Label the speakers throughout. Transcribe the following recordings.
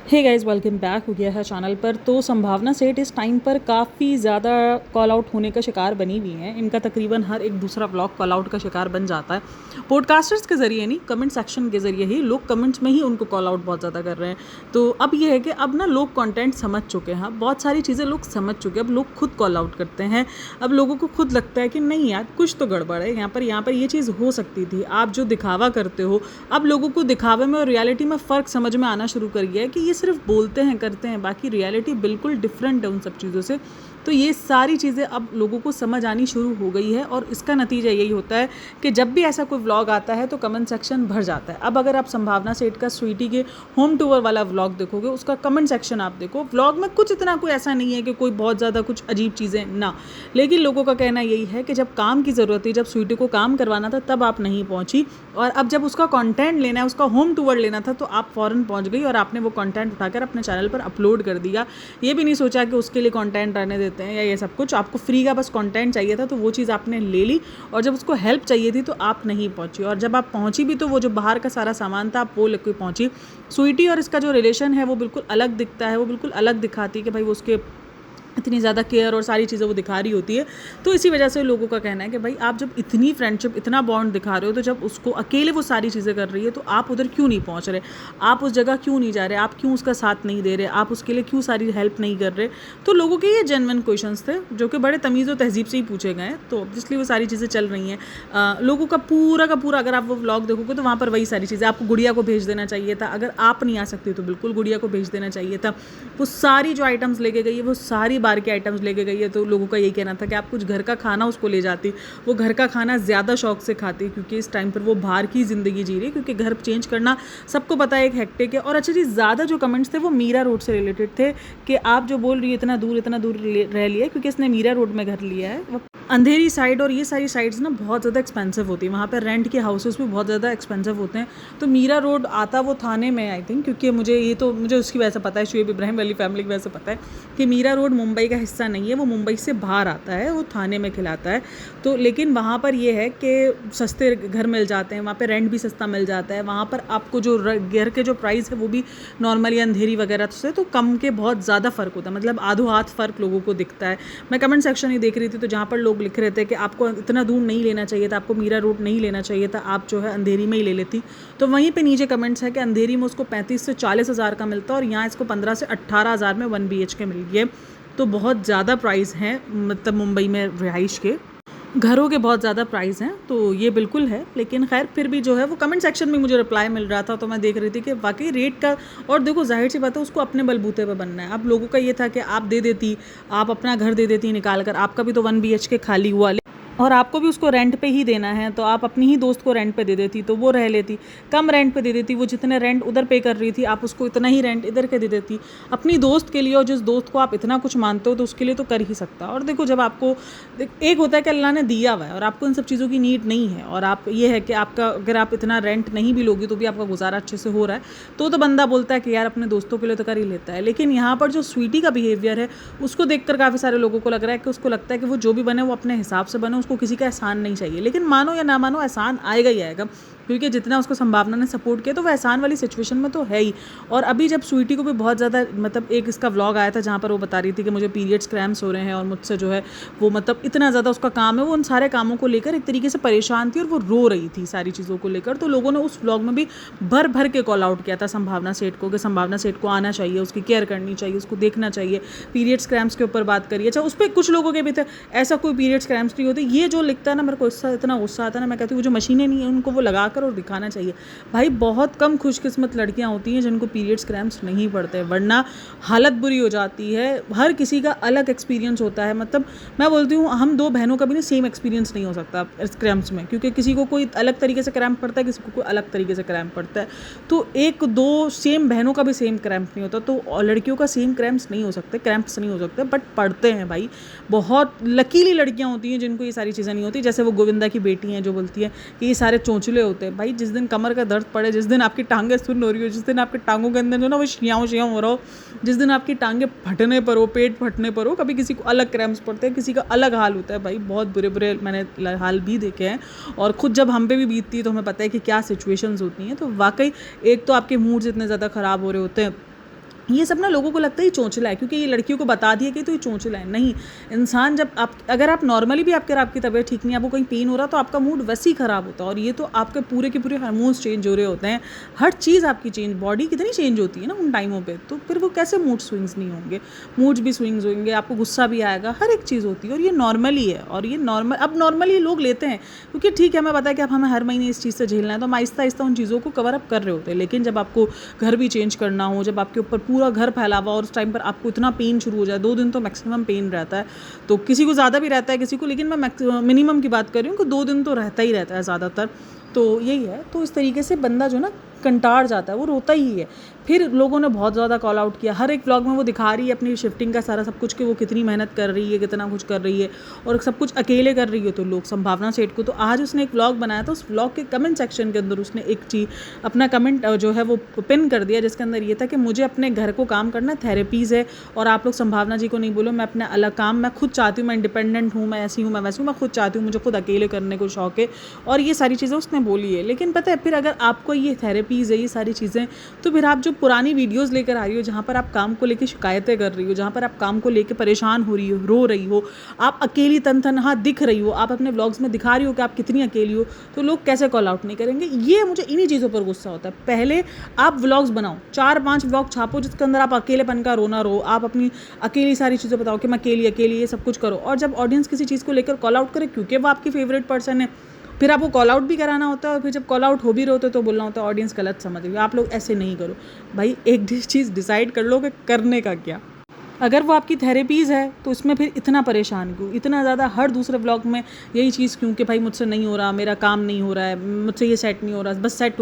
Speaker 1: Hey guys, welcome back हो गया है चैनल पर। तो संभावना सेठ इस टाइम पर काफ़ी ज़्यादा कॉल आउट होने का शिकार बनी हुई हैं। इनका तकरीबन हर एक दूसरा व्लॉग कॉल आउट का शिकार बन जाता है। पॉडकास्टर्स के ज़रिए नहीं, कमेंट सेक्शन के ज़रिए ही लोग कमेंट्स में ही उनको कॉल आउट बहुत ज़्यादा कर रहे हैं। तो अब ये है कि अब ना लोग कंटेंट समझ चुके हैं, बहुत सारी चीज़ें लोग समझ चुके हैं। अब लोग खुद कॉल आउट करते हैं। अब लोगों को खुद लगता है कि नहीं यार, कुछ तो गड़बड़ है यहाँ पर ये चीज़ हो सकती थी। आप जो दिखावा करते हो, अब लोगों को दिखावे में और रियलिटी में फ़र्क समझ में आना शुरू कर गया है कि ये सिर्फ बोलते हैं, करते हैं, बाकी रियलिटी बिल्कुल डिफरेंट है उन सब चीज़ों से। तो ये सारी चीज़ें अब लोगों को समझ आनी शुरू हो गई है और इसका नतीजा यही होता है कि जब भी ऐसा कोई व्लॉग आता है तो कमेंट सेक्शन भर जाता है। अब अगर आप संभावना सेठ का स्वीटी के होम टूर वाला व्लॉग देखोगे, उसका कमेंट सेक्शन आप देखो, व्लॉग में कुछ इतना कोई ऐसा नहीं है कि कोई बहुत ज़्यादा कुछ अजीब चीज़ें ना, लेकिन लोगों का कहना यही है कि जब काम की ज़रूरत थी, जब स्वीटी को काम करवाना था, तब आप नहीं पहुँची, और अब जब उसका कंटेंट लेना है, उसका होम टूर लेना था, तो आप फ़ौरन पहुँच गई और आपने वो कंटेंट उठाकर अपने चैनल पर अपलोड कर दिया। ये भी नहीं सोचा कि उसके लिए कंटेंट रहने देते हैं या ये सब कुछ। आपको फ्री का बस कंटेंट चाहिए था, तो वो चीज़ आपने ले ली, और जब उसको हेल्प चाहिए थी तो आप नहीं पहुंची, और जब आप पहुंची भी तो वो जो बाहर का सारा सामान था आप वो लेकर पहुंची। स्वीटी और इसका जो रिलेशन है वो बिल्कुल अलग दिखता है, वो बिल्कुल अलग दिखाती है कि भाई वो उसके इतनी ज़्यादा केयर और सारी चीज़ें वो दिखा रही होती है। तो इसी वजह से लोगों का कहना है कि भाई आप जब इतनी फ्रेंडशिप, इतना बॉन्ड दिखा रहे हो, तो जब उसको अकेले वो सारी चीज़ें कर रही है तो आप उधर क्यों नहीं पहुंच रहे, आप उस जगह क्यों नहीं जा रहे, आप क्यों उसका साथ नहीं दे रहे, आप उसके लिए क्यों सारी हेल्प नहीं कर रहे। तो लोगों के ये जेन्युइन क्वेश्चंस थे जो कि बड़े तमीज़ और तहजीब से ही पूछे गए हैं, तो इसलिए वो सारी चीज़ें चल रही हैं। लोगों का पूरा अगर आप वो व्लॉग देखोगे तो वहाँ पर वही सारी चीज़ें, आपको गुड़िया को भेज देना चाहिए था, अगर आप नहीं आ सकती तो बिल्कुल गुड़िया को भेज देना चाहिए था। वो सारी जो आइटम्स लेके गई है, वो सारी बार के आइटम्स लेके गई है। तो लोगों का यही कहना था कि आप कुछ घर का खाना उसको ले जाती, वो घर का खाना ज़्यादा शौक से खाती, क्योंकि इस टाइम पर वो बाहर की ज़िंदगी जी रही है, क्योंकि घर चेंज करना सबको पता है एक हेक्टिक है। और अच्छा जी, ज़्यादा जो कमेंट्स थे वो मीरा रोड से रिलेटेड थे कि आप जो बोल रही है इतना दूर रह लिया, क्योंकि इसने मीरा रोड में घर लिया है। अंधेरी साइड और ये सारी साइड्स ना बहुत ज़्यादा एक्सपेंसिव होती है, वहाँ पर रेंट के हाउसेस भी बहुत ज़्यादा एक्सपेंसिव होते हैं। तो मीरा रोड आता वो थाने में, आई थिंक, क्योंकि मुझे उसकी वजह से पता है, शुएब इब्राहिम वाली फैमिली की वजह से पता है कि मीरा रोड मुंबई का हिस्सा नहीं है, वो मुंबई से बाहर आता है, वो थाने में खिलाता है। तो लेकिन वहाँ पर ये है कि सस्ते घर मिल जाते हैं, वहाँ पर रेंट भी सस्ता मिल जाता है, वहाँ पर आपको जो घर के जो प्राइस है वो भी नॉर्मली अंधेरी वगैरह से तो कम के बहुत ज़्यादा फ़र्क होता है, मतलब आधो हाथ फ़र्क लोगों को दिखता है। मैं कमेंट सेक्शन ही देख रही थी, तो जहाँ पर लोग लिख रहे थे कि आपको इतना दूर नहीं लेना चाहिए था, आपको मीरा रोड नहीं लेना चाहिए था, आप जो है अंधेरी में ही ले लेती। तो वहीं पे नीचे कमेंट्स है कि अंधेरी में उसको 35 से 40 हज़ार का मिलता है, और यहाँ इसको 15 से 18 हज़ार में 1 BHK मिल गया। तो बहुत ज़्यादा प्राइस हैं, मतलब मुंबई में रिहाइश के घरों के बहुत ज़्यादा प्राइस हैं, तो ये बिल्कुल है। लेकिन खैर फिर भी जो है वो कमेंट सेक्शन में मुझे रिप्लाई मिल रहा था, तो मैं देख रही थी कि वाकई रेट का, और देखो जाहिर सी बात है उसको अपने बलबूते पे बनना है। अब लोगों का ये था कि आप दे देती, आप अपना घर दे देती निकाल कर, आपका भी तो 1 BHK खाली हुआ, और आपको भी उसको रेंट पे ही देना है, तो आप अपनी ही दोस्त को रेंट पे दे देती, तो वो रह लेती, कम रेंट पे दे देती, वो जितने रेंट उधर पे कर रही थी आप उसको इतना ही रेंट इधर के दे देती अपनी दोस्त के लिए। और जिस दोस्त को आप इतना कुछ मानते हो तो उसके लिए तो कर ही सकता। और देखो, जब आपको एक होता है कि अल्लाह ने दिया हुआ है और आपको इन सब चीज़ों की नीड नहीं है, और आप ये है कि आपका अगर आप इतना रेंट नहीं भी लोगी तो भी आपका गुजारा अच्छे से हो रहा है, तो बंदा बोलता है कि यार अपने दोस्तों के लिए तो कर ही लेता है। लेकिन यहाँ पर जो स्वीटी का बिहेवियर है उसको देखकर काफ़ी सारे लोगों को लग रहा है कि उसको लगता है कि वो जो भी बने वो अपने हिसाब से बने, उसको किसी का एहसान नहीं चाहिए। लेकिन मानो या ना मानो, एहसान आएगा ही आएगा, क्योंकि जितना उसको संभावना ने सपोर्ट किया तो वह एहसान वाली सिचुएशन में तो है ही। और अभी जब स्वीटी को भी बहुत ज़्यादा, मतलब एक इसका व्लॉग आया था जहाँ पर वो बता रही थी कि मुझे पीरियड्स क्रैम्प्स हो रहे हैं और मुझसे जो है वो, मतलब इतना ज़्यादा उसका काम है, वो उन सारे कामों को लेकर एक तरीके से परेशान थी और वो रो रही थी सारी चीज़ों को लेकर। तो लोगों ने उस व्लॉग में भी भर भर के कॉल आउट किया था संभावना सेठ को, कि संभावना सेठ को आना चाहिए, उसकी केयर करनी चाहिए, उसको देखना चाहिए, पीरियड्स क्रैम्प्स के ऊपर बात करिए। अच्छा, उस पर कुछ लोगों के भी थे, ऐसा कोई पीरियड्स क्रैम्प्स नहीं होते, ये जो लिखता है ना, मेरे को इससे इतना गुस्सा आता है ना, मैं कहती हूँ वो जो मशीनें नहीं है उनको वो लगा कर और दिखाना चाहिए। भाई बहुत कम खुशकिस्मत लड़कियां होती हैं जिनको पीरियड्स क्रैम्प्स नहीं पड़ते, वरना हालत बुरी हो जाती है। हर किसी का अलग एक्सपीरियंस होता है, मतलब मैं बोलती हूँ हम दो बहनों का भी ना सेम एक्सपीरियंस नहीं हो सकता क्रैम्प्स में, क्योंकि किसी को कोई अलग तरीके से क्रैम्प पड़ता है, किसी को कोई अलग तरीके से क्रैम्प पड़ता है। तो एक दो सेम बहनों का भी सेम क्रैम्प नहीं होता, तो लड़कियों का सेम क्रैम्प्स नहीं हो सकते, क्रैम्प्स नहीं हो सकते, बट पड़ते हैं भाई। बहुत लकीली लड़कियाँ होती हैं जिनको ये सारी चीज़ें नहीं होती, जैसे वो गोविंदा की बेटी हैं जो बोलती है कि ये सारे चोंचले होते हैं। भाई जिस दिन कमर का दर्द पड़े, जिस दिन आपकी टांगें सुन्न हो रही हो, जिस दिन आपकी टांगों के अंदर जो ना वो शियाँ हो रहा हो, जिस दिन आपकी टांगें फटने पर हो, पेट फटने पर हो, कभी किसी को अलग क्रैम्प्स पड़ते हैं, किसी का अलग हाल होता है। भाई बहुत बुरे बुरे मैंने हाल भी देखे हैं, और ख़ुद जब हम पे भी बीतती है तो हमें पता है कि क्या सिचुएशंस होती हैं। तो वाकई एक तो आपके मूड्स इतने ज़्यादा ख़राब हो रहे होते हैं, ये सब ना लोगों को लगता है ये चोंचला है, क्योंकि ये लड़कियों को बता दिया कि तो ये चोंचला है। नहीं, इंसान जब आप अगर आप नॉर्मली भी आपकी तबीयत ठीक नहीं है, आपको कहीं पेन हो रहा तो आपका मूड वैसे ही ख़राब होता है। और ये तो आपके पूरे के पूरे हार्मोन्स चेंज हो रहे होते हैं, हर चीज़ आपकी चेंज, बॉडी कितनी चेंज होती है ना उन टाइमों पर, तो फिर वो कैसे मूड स्विंग्स नहीं होंगे? मूड्स भी स्विंग्स होंगे, आपको गुस्सा भी आएगा, हर एक चीज़ होती है। और ये नॉर्मली है, और ये नॉर्मली लोग लेते हैं, क्योंकि ठीक है हमें पता है कि अब हमें हर महीने इस चीज़ से झेलना है, तो हम आहिस्ता आहिस्ता उन चीज़ों को कवर अप कर रहे होते हैं। लेकिन जब आपको घर भी चेंज करना हो, जब आपके ऊपर पूरा घर फैला हुआ और उस टाइम पर आपको इतना पेन शुरू हो जाए, 2 दिन तो मैक्सिमम पेन रहता है, तो किसी को ज़्यादा भी रहता है किसी को, लेकिन मैं मिनिमम की बात कर रही हूँ कि 2 दिन तो रहता ही रहता है ज़्यादातर। तो यही है, तो इस तरीके से बंदा जो ना कंटार जाता है, वो रोता ही है। फिर लोगों ने बहुत ज़्यादा कॉल आउट किया, हर एक व्लॉग में वो दिखा रही है अपनी शिफ्टिंग का सारा सब कुछ, कि वो कितनी मेहनत कर रही है, कितना कुछ कर रही है, और सब कुछ अकेले कर रही है। तो लोग संभावना सेठ को, तो आज उसने एक व्लॉग बनाया था, उस व्लॉग के कमेंट सेक्शन के अंदर उसने एक चीज़ अपना कमेंट जो है वो पिन कर दिया, जिसके अंदर ये था कि मुझे अपने घर को काम करना थेरेपीज़ है, और आप लोग संभावना जी को नहीं बोलो, मैं अपना अलग काम मैं खुद चाहती हूँ, मैं इंडिपेंडेंट हूँ, मैं ऐसी हूँ, मैं वैसी हूँ, मैं खुद चाहती हूँ, मुझे खुद अकेले करने को शौक है, और ये सारी चीज़ें उसने बोली है। लेकिन पता है, फिर अगर आपको ये थेरेपीज़ है, ये सारी चीज़ें, तो फिर आप जो पुरानी वीडियोज़ लेकर आ रही हो, जहाँ पर आप काम को लेकर शिकायतें कर रही हो, जहाँ पर आप काम को लेकर परेशान हो रही हो, रो रही हो, आप अकेली तनहा दिख रही हो, आप अपने व्लॉग्स में दिखा रही हो कि आप कितनी अकेली हो, तो लोग कैसे कॉल आउट नहीं करेंगे? ये मुझे इन्हीं चीज़ों पर गुस्सा होता है। पहले आप व्लॉग्स बनाओ, 4-5 व्लॉग छापो जिसके अंदर आप अकेलेपन का रोना रो, आप अपनी अकेली सारी चीज़ें बताओ कि मैं अकेली ये सब कुछ करो। और जब ऑडियंस किसी चीज़ को लेकर कॉल आउट करे, क्योंकि वो आपकी फेवरेट पर्सन है, फिर आपको कॉल आउट भी कराना होता है, और फिर जब कॉल आउट हो भी रहे होते तो बोलना होता है ऑडियंस गलत समझ रही है। आप लोग ऐसे नहीं करो भाई, एक चीज़ डिसाइड कर लो कि करने का क्या। अगर वो आपकी थेरेपीज़ है तो इसमें फिर इतना परेशान क्यों, इतना ज़्यादा हर दूसरे व्लॉग में यही चीज़ क्यों कि भाई मुझसे नहीं हो रहा, मेरा काम नहीं हो रहा है, मुझसे ये सेट नहीं हो रहा, बस सेट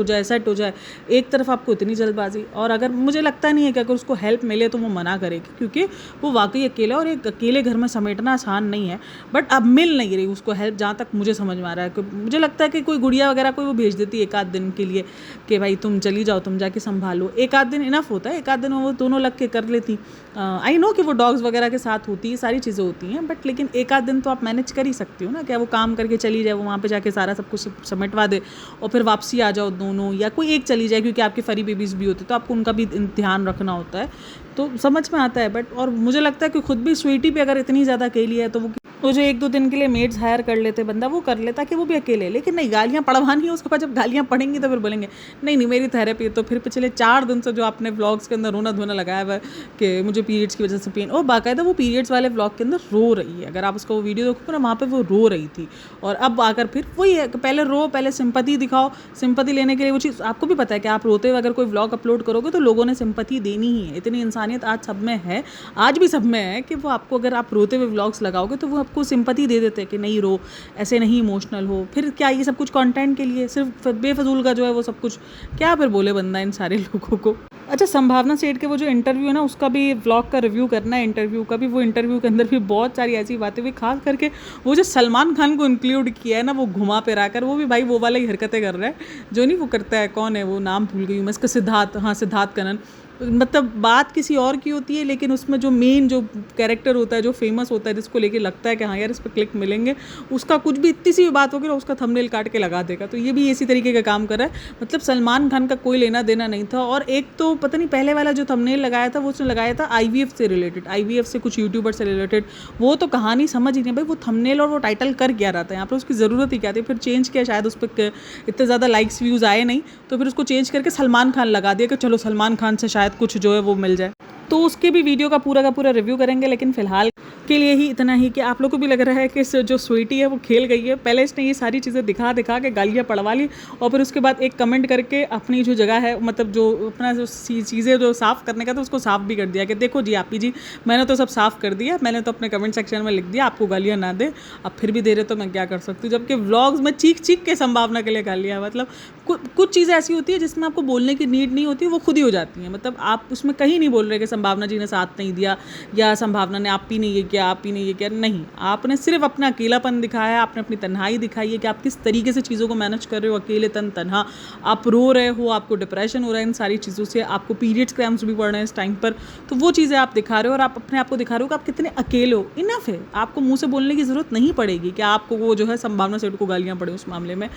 Speaker 1: हो जाए। एक तरफ आपको इतनी जल्दबाजी, और अगर मुझे लगता नहीं है कि अगर उसको हेल्प मिले तो वो मना करेगी, क्योंकि वो वाकई अकेला, और एक अकेले घर में समेटना आसान नहीं है। बट अब मिल नहीं रही उसको हेल्प, जहाँ तक मुझे समझ में आ रहा है। मुझे लगता है कि कोई गुड़िया वगैरह कोई वो भेज देती है एक आध दिन के लिए कि भाई तुम चली जाओ, तुम जाके संभालो। एक आध दिन इनफ होता है, एक आध दिन वो दोनों लग के कर लेती। आई नो कि वो डॉग्स वगैरह के साथ होती है, सारी चीज़ें होती हैं, बट लेकिन एक आध दिन तो आप मैनेज कर ही सकती हो ना, क्या वो काम करके चली जाए, वो वहाँ पे जाके सारा सब कुछ समेटवा दे, और फिर वापसी आ जाओ दोनों, या कोई एक चली जाए, क्योंकि आपके फरी बेबीज़ भी होते तो आपको उनका भी ध्यान रखना होता है। तो समझ में आता है। बट और मुझे लगता है कि खुद भी स्वीटी पे अगर इतनी ज़्यादा अकेली है, तो वो जो 1-2 दिन के लिए मेड्स हायर कर लेते बंदा, वो कर लेता कि वो भी अकेले। लेकिन नहीं, गालियाँ पड़वानी है उसके बाद, जब गालियाँ पड़ेंगी तो फिर बोलेंगे नहीं मेरी थेरेपी। तो फिर पिछले 4 दिन से जो आपने व्लॉग्स के अंदर रोना धोना लगाया हुआ है कि मुझे पीरियड्स की वजह से पेन, और बाकायदा वो पीरियड्स वाले व्लॉग के अंदर रो रही है। अगर आप उसका वो वीडियो देखो ना, वहाँ पर वो रो रही थी। और अब आकर फिर वही है कि पहले रो, पहले सिंपैथी दिखाओ। सिंपैथी लेने के लिए वो चीज़ आपको भी पता है कि आप रोते हुए अगर कोई व्लॉग अपलोड करोगे तो लोगों ने सिंपैथी देनी ही है। इतनी इंसानियत आज सब में है, आज भी सब में है, कि वो आपको, अगर आप रोते हुए व्लॉग्स लगाओगे तो वो आपको सिंपैथी दे देते हैं कि नहीं रो, ऐसे नहीं इमोशनल हो। फिर क्या ये सब कुछ कंटेंट के लिए, सिर्फ बेफजूल का जो है वो सब कुछ, क्या फिर बोले बंदा इन सारे लोगों को। अच्छा, संभावना सेठ के वो जो इंटरव्यू है ना, उसका भी व्लॉग का रिव्यू करना है, इंटरव्यू का भी। वो इंटरव्यू के अंदर भी बहुत सारी ऐसी बातें हुई, खास करके वो जो सलमान खान को इंक्लूड किया है ना, वो घुमा फिरा कर, वो भी भाई वो वाली हरकतें कर रहा है जो नहीं वो करता है। कौन है वो, नाम भूल गई हूँ मैं इसका, सिद्धार्थ कनन। मतलब बात किसी और की होती है, लेकिन उसमें जो मेन जो कैरेक्टर होता है, जो फेमस होता है, जिसको लेके लगता है कि हाँ यार इस पर क्लिक मिलेंगे, उसका कुछ भी इतनी सी भी बात होगी ना, उसका थंबनेल काट के लगा देगा। तो ये भी इसी तरीके का काम कर रहा है। मतलब सलमान खान का कोई लेना देना नहीं था। और एक तो पता नहीं पहले वाला जो थंबनेल लगाया था, वो उसने लगाया था IVF से रिलेटेड, IVF से कुछ यूट्यूबर से रिलेटेड। वो तो कहानी समझ ही नहीं भाई, वो थंबनेल और वो टाइटल कर क्या रहा था यहाँ पर, उसकी ज़रूरत ही क्या थी। फिर चेंज किया, शायद उस पर इतने ज़्यादा लाइक्स व्यूज़ आए नहीं, तो फिर उसको चेंज करके सलमान खान लगा दिया कि चलो सलमान खान से शायद कुछ जो है वो मिल जाए। तो उसके भी वीडियो का पूरा रिव्यू करेंगे, लेकिन फिलहाल के लिए ही इतना ही कि आप लोगों को भी लग रहा है कि जो स्वीटी है वो खेल गई है। पहले इसने ये सारी चीज़ें दिखा के गालियाँ पड़वा ली, और फिर उसके बाद एक कमेंट करके अपनी जो जगह है, मतलब जो अपना जो चीज़ें जो साफ़ करने का था, उसको साफ़ भी कर दिया कि देखो जी आपी जी, मैंने तो सब साफ़ कर दिया, मैंने तो अपने कमेंट सेक्शन में लिख दिया, आपको गालियाँ ना दे, अब फिर भी दे रहे तो मैं क्या कर सकती हूँ। जबकि व्लॉग्स में चीख के संभावना के लिए गालियाँ, मतलब कुछ चीज़ें ऐसी होती है जिसमें आपको बोलने की नीड नहीं होती, वो खुद ही हो जाती हैं। मतलब आप उसमें कहीं नहीं बोल रहे कि संभावना जी ने साथ नहीं दिया, या संभावना ने आप ही ने ये किया, आप ही ने ये किया, नहीं, आपने सिर्फ अपना अकेलापन दिखाया है, आपने अपनी तन्हाई दिखाई है कि आप किस तरीके से चीज़ों को मैनेज कर रहे हो, अकेले तन्हा, आप रो रहे हो, आपको डिप्रेशन हो रहा है इन सारी चीज़ों से, आपको पीरियड्स क्रैम्प्स भी पड़ रहे हैं इस टाइम पर, तो वो चीज़ें आप दिखा रहे हो और आप अपने आप को दिखा रहे हो कि आप कितने अकेले हो। इनफ है, आपको मुँह से बोलने की ज़रूरत नहीं पड़ेगी कि आपको वो जो है संभावना सेठ को गालियाँ पड़े उस मामले में।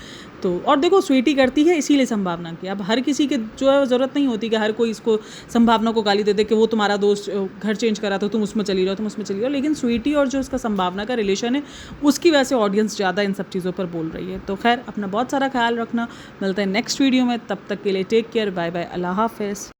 Speaker 1: तो और देखो स्वीटी करती है इसीलिए संभावना की, अब हर किसी के जो है ज़रूरत नहीं होती कि हर कोई इसको संभावना को गाली दे दे कि वो तुम्हारा दोस्त घर चेंज करा तो तुम उसमें चली रहो, तुम उसमें चली रहो, लेकिन स्वीटी और जो उसका संभावना का रिलेशन है उसकी वजह से ऑडियंस ज़्यादा इन सब चीज़ों पर बोल रही है। तो खैर अपना बहुत सारा ख्याल रखना, मिलते हैं नेक्स्ट वीडियो में, तब तक के लिए टेक केयर, बाय बाय, अल्लाह हाफ़िज़।